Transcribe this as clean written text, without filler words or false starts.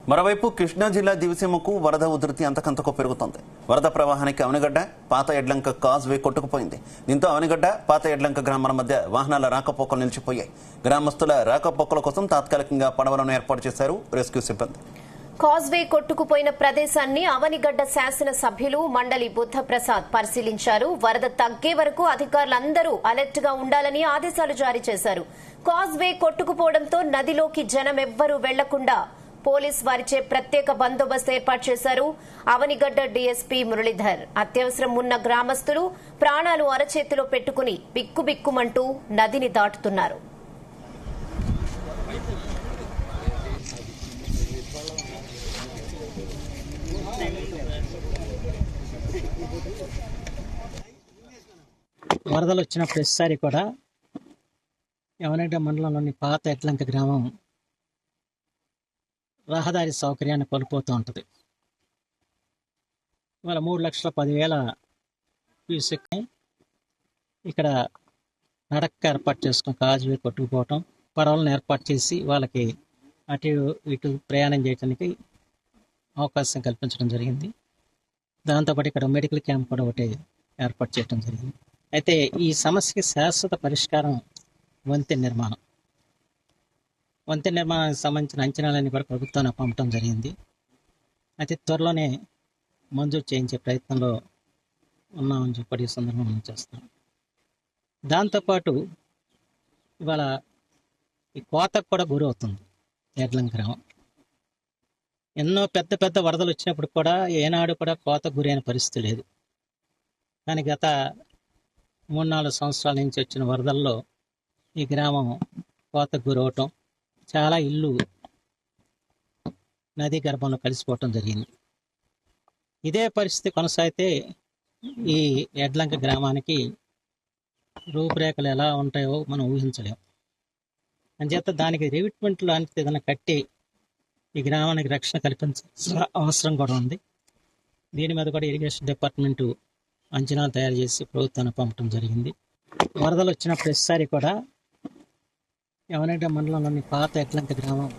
మరోవైపు కృష్ణా జిల్లా దివిసీమకు వరద ఉధృతి అంతకంతకు పెరుగుతోంది. వరద ప్రవాహానికి అవనిగడ్డ, పాత ఎడ్లంక కాజ్వే కొట్టుకుపోయింది. దీంతో అవనిగడ్డ, పాత ఎడ్లంక గ్రామాల మధ్య వాహనాల రాకపోకలు నిలిచిపోయాయి. గ్రామస్తుల రాకపోకల కోసం తాత్కాలికంగా పడవలను ఏర్పాటు చేశారు రెస్క్యూ సిబ్బంది. కాజ్వే కొట్టుకుపోయిన ప్రదేశాన్ని అవనిగడ్డ శాసన సభ్యులు మండలి బుద్ధప్రసాద్ పరిశీలించారు. వరద తగ్గే వరకు అధికారులందరూ అలర్ట్ గా ఉండాలని ఆదేశాలు జారీ చేశారు. కాజ్వే కొట్టుకుపోవడంతో నదిలోకి జనం ఎవ్వరూ వెళ్లకుండా పోలీస్ వారిచే ప్రత్యేక బందోబస్తు ఏర్పాటు చేశారు. అవనిగడ్డ డీఎస్పీ మురళీధర్ అత్యవసరం ఉన్న గ్రామస్తులు ప్రాణాలు అరచేతిలో పెట్టుకుని బిక్కుబిక్కుమంటూ నదిని దాటుతున్నారు. వరదలు వచ్చిన ప్రతిసారి కూడా యవనగడ్డ మండలంలోని పాత ఎడ్లంక గ్రామం రహదారి సౌకర్యాన్ని కోల్పోతూ ఉంటుంది. ఇవాళ 3,10,000 క్యూసెక్ ఇక్కడ నడక ఏర్పాటు చేసుకుని కాజ్వే కొట్టుకుపోవటం, పడవలను ఏర్పాటు చేసి వాళ్ళకి అటు ఇటు ప్రయాణం చేయడానికి అవకాశం కల్పించడం జరిగింది. దాంతోపాటు ఇక్కడ మెడికల్ క్యాంప్ కూడా ఒకటి ఏర్పాటు చేయడం జరిగింది. అయితే ఈ సమస్యకి శాశ్వత పరిష్కారం వంతెన నిర్మాణం. వంతెన నిర్మాణానికి సంబంధించిన అంచనాలన్నీ కూడా ప్రభుత్వాన్ని పంపడం జరిగింది. అయితే త్వరలోనే మంజూరు చేయించే ప్రయత్నంలో ఉన్నామని చెప్పి ఈ సందర్భంగా చేస్తాం. దాంతోపాటు ఇవాళ ఈ కోతకు కూడా గురవుతుంది ఎడ్లంక గ్రామం. ఎన్నో పెద్ద పెద్ద వరదలు వచ్చినప్పుడు కూడా ఏనాడు కూడా కోతకు గురైన పరిస్థితి లేదు. కానీ గత 3-4 సంవత్సరాల నుంచి వచ్చిన వరదల్లో ఈ గ్రామం కోతకు గురవటం, చాలా ఇల్లు నదీ గర్భంలో కలిసిపోవటం జరిగింది. ఇదే పరిస్థితి కొనసాగితే ఈ ఎడ్లంక గ్రామానికి రూపురేఖలు ఎలా ఉంటాయో మనం ఊహించలేము. అంచేత దానికి రివిట్మెంట్ లాంటిది ఏదైనా కట్టి ఈ గ్రామానికి రక్షణ కల్పించాల్సిన అవసరం కూడా ఉంది. దీని మీద కూడా ఇరిగేషన్ డిపార్ట్మెంటు అంచనాలు తయారు చేసి ప్రభుత్వాన్ని పంపడం జరిగింది. వరదలు వచ్చిన ప్రతిసారి కూడా యవనగడ్డ మండలంలోని పాత ఎడ్లంక గ్రామం